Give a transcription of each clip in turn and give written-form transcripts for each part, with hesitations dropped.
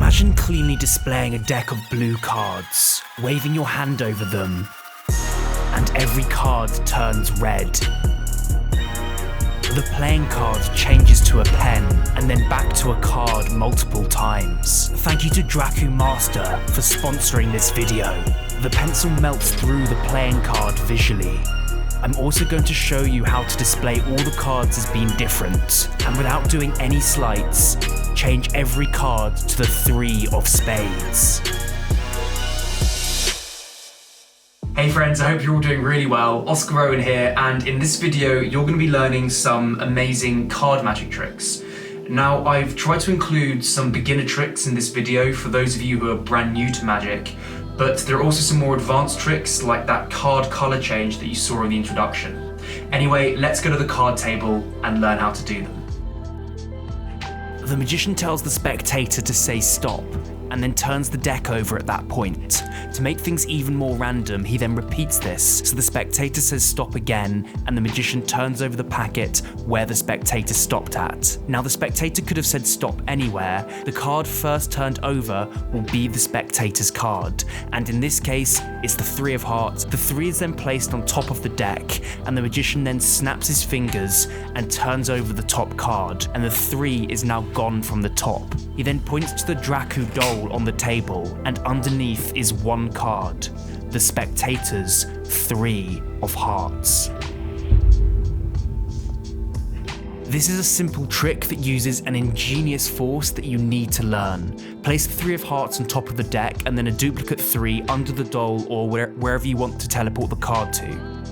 Imagine cleanly displaying a deck of blue cards, waving your hand over them, and every card turns red. The playing card changes to a pen, and then back to a card multiple times. Thank you to Draku Master for sponsoring this video. The pencil melts through the playing card visually. I'm also going to show you how to display all the cards as being different, and without doing any slides, change every card to the 3 of spades. Hey friends, I hope you're all doing really well. Oscar Owen here, and in this video you're going to be learning some amazing card magic tricks. Now, I've tried to include some beginner tricks in this video for those of you who are brand new to Magic, but there are also some more advanced tricks like that card colour change that you saw in the introduction. Anyway, let's go to the card table and learn how to do them. The magician tells the spectator to say stop, and then turns the deck over at that point. To make things even more random, he then repeats this, so the spectator says stop again, and the magician turns over the packet where the spectator stopped at. Now, the spectator could have said stop anywhere. The card first turned over will be the spectator's card, and in this case, it's the 3 of hearts. The 3 is then placed on top of the deck, and the magician then snaps his fingers and turns over the top card, and the 3 is now gone from the top. He then points to the Draku doll on the table, and underneath is one card, the spectator's 3 of hearts. This is a simple trick that uses an ingenious force that you need to learn. Place the 3 of hearts on top of the deck and then a duplicate 3 under the doll or wherever you want to teleport the card to.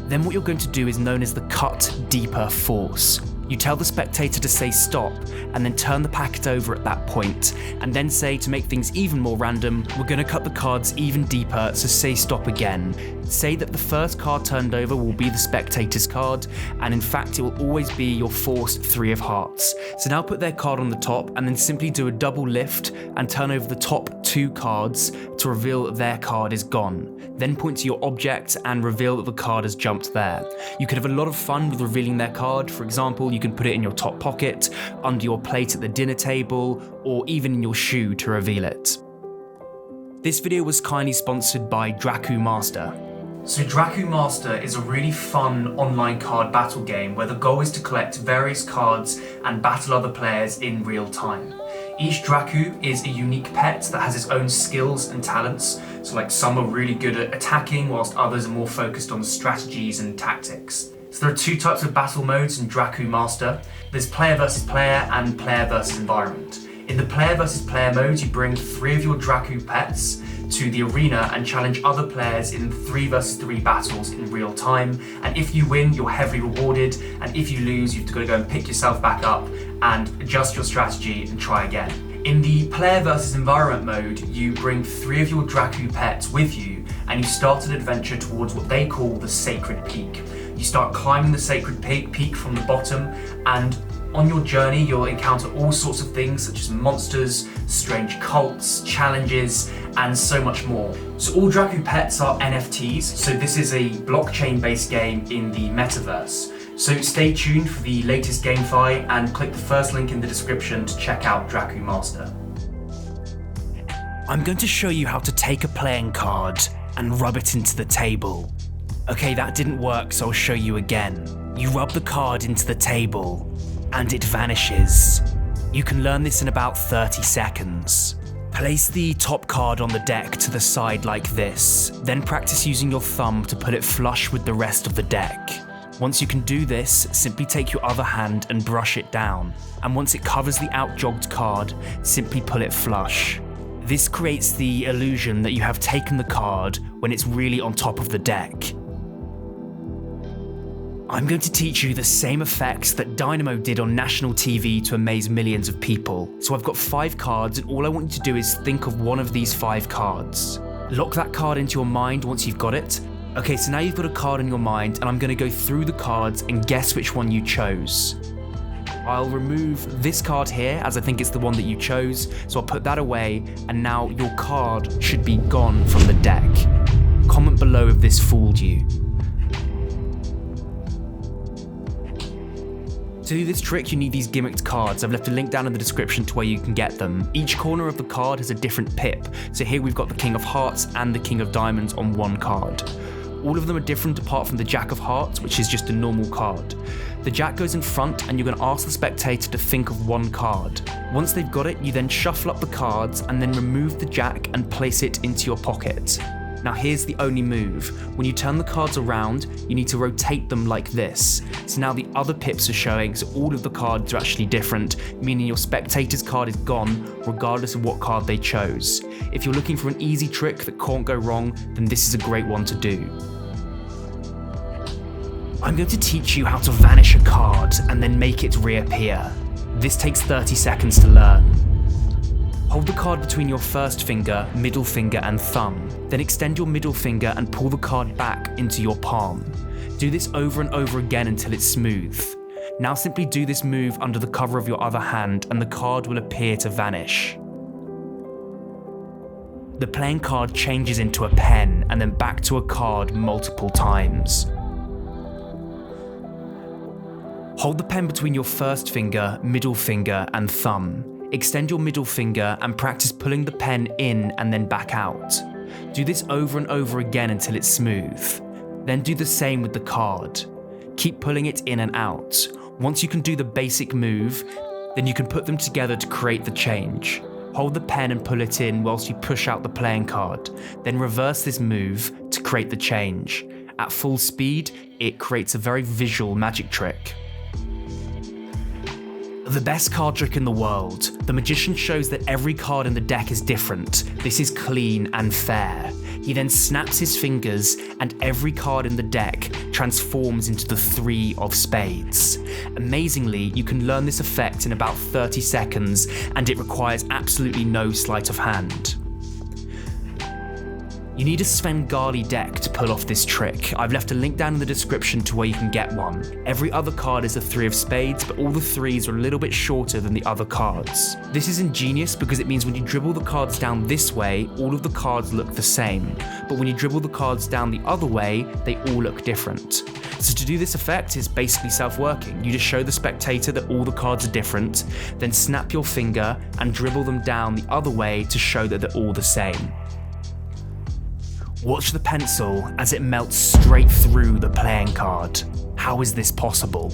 Then what you're going to do is known as the cut deeper force. You tell the spectator to say stop, and then turn the packet over at that point, and then say, to make things even more random, we're going to cut the cards even deeper, so say stop again. Say that the first card turned over will be the spectator's card, and in fact it will always be your forced 3 of hearts. So now put their card on the top, and then simply do a double lift, and turn over the top 2 cards to reveal that their card is gone. Then point to your object and reveal that the card has jumped there. You could have a lot of fun with revealing their card. For example, you can put it in your top pocket, under your plate at the dinner table, or even in your shoe to reveal it. This video was kindly sponsored by Draku Master. So Draku Master is a really fun online card battle game where the goal is to collect various cards and battle other players in real time. Each Draku is a unique pet that has its own skills and talents, so like some are really good at attacking whilst others are more focused on strategies and tactics. So there are 2 types of battle modes in Draku Master. There's player versus player and player versus environment. In the player versus player mode, you bring 3 of your Draku pets to the arena and challenge other players in 3 versus 3 battles in real time. And if you win, you're heavily rewarded. And if you lose, you've got to go and pick yourself back up and adjust your strategy and try again. In the player versus environment mode, you bring 3 of your Draku pets with you and you start an adventure towards what they call the Sacred Peak. You start climbing the Sacred Peak from the bottom, and on your journey you'll encounter all sorts of things such as monsters, strange cults, challenges, and so much more. So all Draku pets are NFTs, so this is a blockchain-based game in the metaverse. So stay tuned for the latest GameFi and click the first link in the description to check out Draku Master. I'm going to show you how to take a playing card and rub it into the table. Okay, that didn't work, so I'll show you again. You rub the card into the table, and it vanishes. You can learn this in about 30 seconds. Place the top card on the deck to the side like this, then practice using your thumb to put it flush with the rest of the deck. Once you can do this, simply take your other hand and brush it down, and once it covers the out-jogged card, simply pull it flush. This creates the illusion that you have taken the card when it's really on top of the deck. I'm going to teach you the same effects that Dynamo did on national TV to amaze millions of people. So I've got 5 cards, and all I want you to do is think of one of these 5 cards. Lock that card into your mind once you've got it. Okay, so now you've got a card in your mind, and I'm going to go through the cards and guess which one you chose. I'll remove this card here as I think it's the one that you chose, so I'll put that away, and now your card should be gone from the deck. Comment below if this fooled you. To do this trick, you need these gimmicked cards. I've left a link down in the description to where you can get them. Each corner of the card has a different pip. So here we've got the King of Hearts and the King of Diamonds on one card. All of them are different apart from the Jack of Hearts, which is just a normal card. The Jack goes in front and you're going to ask the spectator to think of one card. Once they've got it, you then shuffle up the cards and then remove the Jack and place it into your pocket. Now here's the only move. When you turn the cards around, you need to rotate them like this. So now the other pips are showing, so all of the cards are actually different, meaning your spectator's card is gone, regardless of what card they chose. If you're looking for an easy trick that can't go wrong, then this is a great one to do. I'm going to teach you how to vanish a card and then make it reappear. This takes 30 seconds to learn. Hold the card between your first finger, middle finger and thumb. Then extend your middle finger and pull the card back into your palm. Do this over and over again until it's smooth. Now simply do this move under the cover of your other hand and the card will appear to vanish. The playing card changes into a pen and then back to a card multiple times. Hold the pen between your first finger, middle finger and thumb. Extend your middle finger and practice pulling the pen in and then back out. Do this over and over again until it's smooth. Then do the same with the card. Keep pulling it in and out. Once you can do the basic move, then you can put them together to create the change. Hold the pen and pull it in whilst you push out the playing card. Then reverse this move to create the change. At full speed, it creates a very visual magic trick. The best card trick in the world. The magician shows that every card in the deck is different. This is clean and fair. He then snaps his fingers and every card in the deck transforms into the 3 of spades. Amazingly, you can learn this effect in about 30 seconds and it requires absolutely no sleight of hand. You need a Svengali deck to pull off this trick. I've left a link down in the description to where you can get one. Every other card is a 3 of spades, but all the 3s are a little bit shorter than the other cards. This is ingenious because it means when you dribble the cards down this way, all of the cards look the same. But when you dribble the cards down the other way, they all look different. So to do this effect is basically self-working. You just show the spectator that all the cards are different, then snap your finger and dribble them down the other way to show that they're all the same. Watch the pencil as it melts straight through the playing card. How is this possible?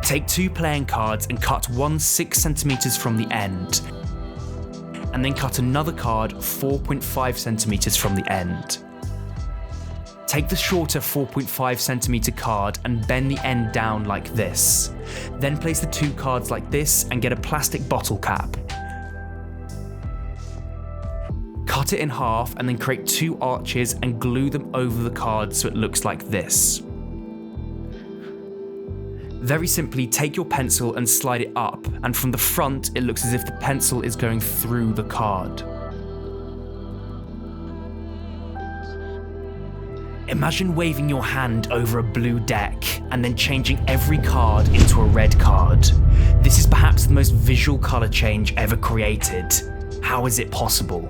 Take 2 playing cards and cut one 6 centimeters from the end. And then cut another card 4.5 centimeters from the end. Take the shorter 4.5 centimeter card and bend the end down like this. Then place the 2 cards like this and get a plastic bottle cap. Cut it in half and then create 2 arches and glue them over the card so it looks like this. Very simply, take your pencil and slide it up, and from the front it looks as if the pencil is going through the card. Imagine waving your hand over a blue deck and then changing every card into a red card. This is perhaps the most visual colour change ever created. How is it possible?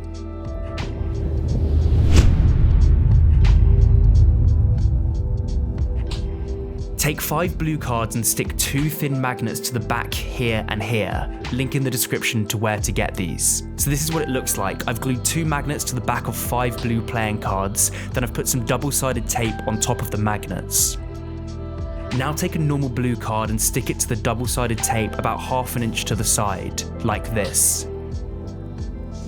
Take 5 blue cards and stick 2 thin magnets to the back here and here. Link in the description to where to get these. So this is what it looks like. I've glued 2 magnets to the back of 5 blue playing cards, then I've put some double-sided tape on top of the magnets. Now take a normal blue card and stick it to the double-sided tape about ½ an inch to the side, like this.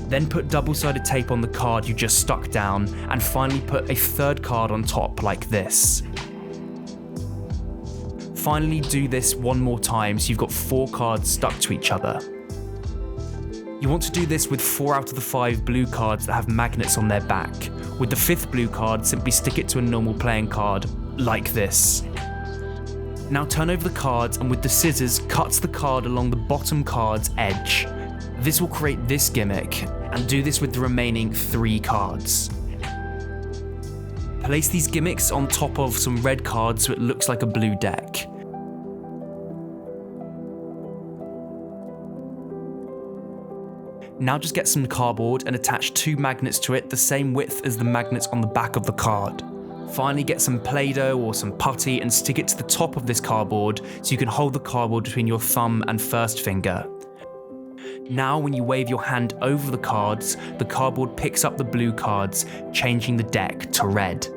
Then put double-sided tape on the card you just stuck down, and finally put a 3rd card on top like this. Finally do this one more time so you've got 4 cards stuck to each other. You want to do this with 4 out of the 5 blue cards that have magnets on their back. With the 5th blue card, simply stick it to a normal playing card, like this. Now turn over the cards and with the scissors, cut the card along the bottom card's edge. This will create this gimmick, and do this with the remaining 3 cards. Place these gimmicks on top of some red cards so it looks like a blue deck. Now just get some cardboard and attach 2 magnets to it the same width as the magnets on the back of the card. Finally, get some Play-Doh or some putty and stick it to the top of this cardboard so you can hold the cardboard between your thumb and first finger. Now, when you wave your hand over the cards, the cardboard picks up the blue cards, changing the deck to red.